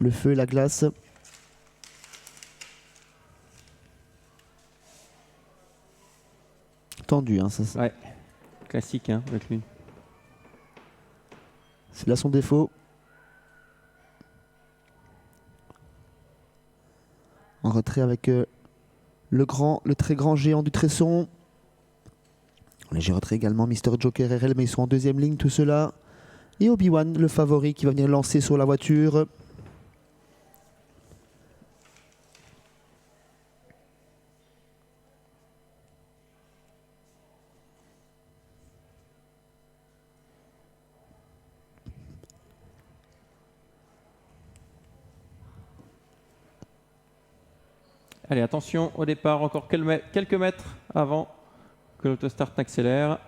le feu et la glace. Tendu, hein, ça. Ouais, classique hein, avec lui. C'est là son défaut. En retrait avec le très grand géant du Tresson. Léger retrait également Mister Joker RL, mais ils sont en deuxième ligne tout cela. Et Obi-Wan, le favori, qui va venir lancer sur la voiture. Allez, attention au départ, encore quelques mètres avant que l'autostart n'accélère.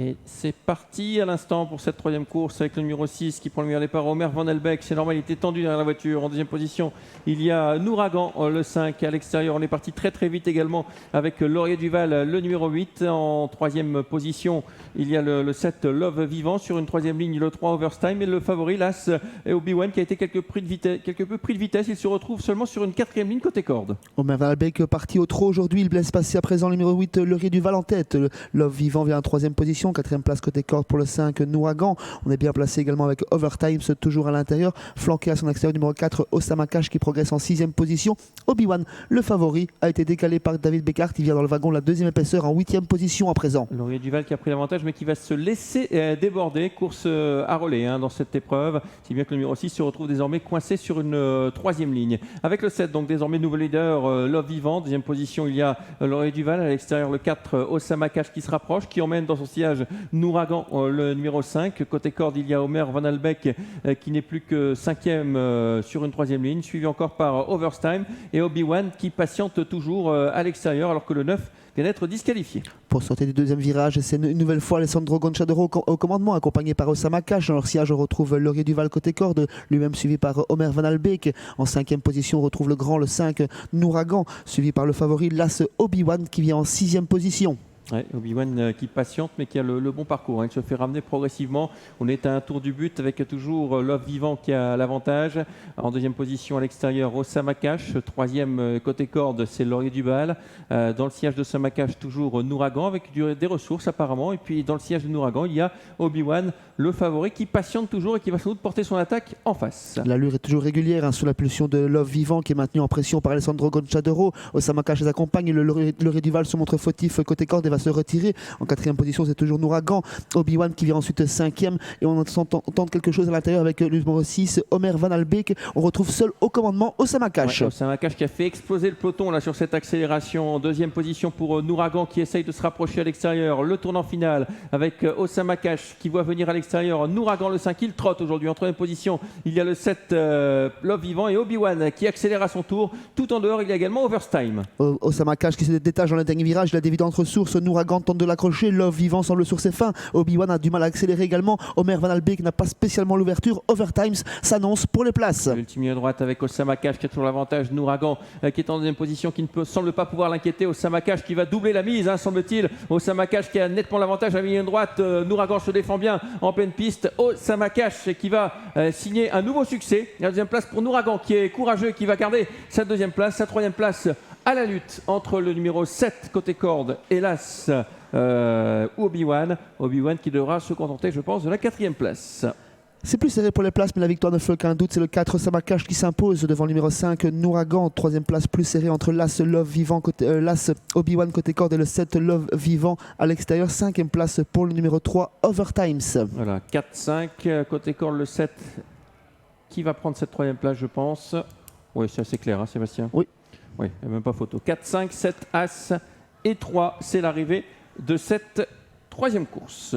Et c'est parti à l'instant pour cette troisième course avec le numéro 6 qui prend le meilleur départ, Omer Van Elbeck. C'est normal, il était tendu derrière la voiture. En deuxième position, il y a Nouragan, le 5 à l'extérieur. On est parti très très vite également avec Laurier Duval, le numéro 8. En troisième position, il y a le 7 Love Vivant. Sur une troisième ligne, le 3 Overtime. Et le favori, l'As et Obi-Wan qui a été quelque peu pris de vitesse. Il se retrouve seulement sur une quatrième ligne côté corde. Omer Van Elbeck parti au trot aujourd'hui. Il laisse passer à présent le numéro 8 Laurier Duval en tête. Love Vivant vient en troisième position. Quatrième place côté corde pour le 5 Nouragan. On est bien placé également avec Overtime, toujours à l'intérieur. Flanqué à son extérieur numéro 4 Osama Cash qui progresse en sixième position. Obi-Wan, le favori, a été décalé par David Beckhardt. Il vient dans le wagon la deuxième épaisseur en huitième position à présent. Laurier Duval qui a pris l'avantage mais qui va se laisser déborder. Course à relais dans cette épreuve. Si bien que le numéro 6 se retrouve désormais coincé sur une troisième ligne. Avec le 7, donc désormais nouveau leader, Love Vivant. Deuxième position, il y a Laurier Duval. À l'extérieur, le 4 Osama Cash qui se rapproche, qui emmène dans son sillage Nouragan, le numéro 5. Côté corde, il y a Omer Van Elbeck qui n'est plus que 5e sur une troisième ligne, suivi encore par Overtime et Obi-Wan qui patiente toujours à l'extérieur alors que le 9 vient d'être disqualifié. Pour sortir du deuxième virage, c'est une nouvelle fois Alessandro Gonchadoro au commandement, accompagné par Osama Cash. Dans leur sillage, on retrouve Laurier Duval côté corde, lui-même suivi par Omer Van Elbeck. En cinquième position, on retrouve le grand, le 5 Nouragan, suivi par le favori l'As Obi-Wan qui vient en sixième position. Ouais, Obi-Wan qui patiente mais qui a le bon parcours. Il se fait ramener progressivement. On est à un tour du but avec toujours Love Vivant qui a l'avantage. En deuxième position à l'extérieur, Osama Cash. Troisième côté corde, c'est Laurier Duval. Dans le sillage de Osama Cash, toujours Nouragan avec des ressources apparemment. Et puis dans le sillage de Nouragan, il y a Obi-Wan, le favori, qui patiente toujours et qui va sans doute porter son attaque en face. L'allure est toujours régulière sous la pulsion de Love Vivant qui est maintenu en pression par Alessandro Gonchadoro. Osama Cash les accompagne. Le Laurier Duval se montre fautif côté corde et va se retirer. En quatrième position, c'est toujours Nouragan. Obi-Wan qui vient ensuite cinquième. Et on entend quelque chose à l'intérieur avec le numéro 6, Omer Van Elbeck. On retrouve seul au commandement Osama Cash. Ouais, Osama Cash qui a fait exploser le peloton là, sur cette accélération. En deuxième position pour Nouragan qui essaye de se rapprocher à l'extérieur. Le tournant final avec Osama Cash qui voit venir à l'extérieur Nouragan le 5. Il trotte aujourd'hui. En troisième position, il y a le 7 Love Vivant et Obi-Wan qui accélère à son tour. Tout en dehors, il y a également Overtime. Osama Cash qui se détache dans le dernier virage. Il a des vidanges ressources. Nouragan tente de l'accrocher. Love Vivant semble sur ses fins. Obi-Wan a du mal à accélérer également. Omer Van Elbeck n'a pas spécialement l'ouverture. Overtime s'annonce pour les places. L'ultime droite avec Osama Cash qui a toujours l'avantage. Nouragan qui est en deuxième position, qui ne semble pas pouvoir l'inquiéter. Osama Cash qui va doubler la mise, semble-t-il. Osama Cash qui a nettement l'avantage à la ligne droite. Nouragan se défend bien en pleine piste. Osama Cash qui va signer un nouveau succès. La deuxième place pour Nouragan qui est courageux, qui va garder sa deuxième place. Sa troisième place à la lutte entre le numéro 7 côté corde et l'As Obi-Wan. Obi-Wan qui devra se contenter, je pense, de la quatrième place. C'est plus serré pour les places, mais la victoire ne fait aucun doute. C'est le 4 Osama Cash qui s'impose devant le numéro 5 Nouragan. Troisième place plus serrée entre l'As Love Vivant, l'As Obi-Wan côté corde et le 7 Love Vivant à l'extérieur. Cinquième place pour le numéro 3 Overtimes. Voilà, 4-5 côté corde, le 7 qui va prendre cette troisième place, je pense. Oui, c'est assez clair, Sébastien. Oui. Oui, il n'y a même pas photo. 4, 5, 7, As et 3, c'est l'arrivée de cette troisième course.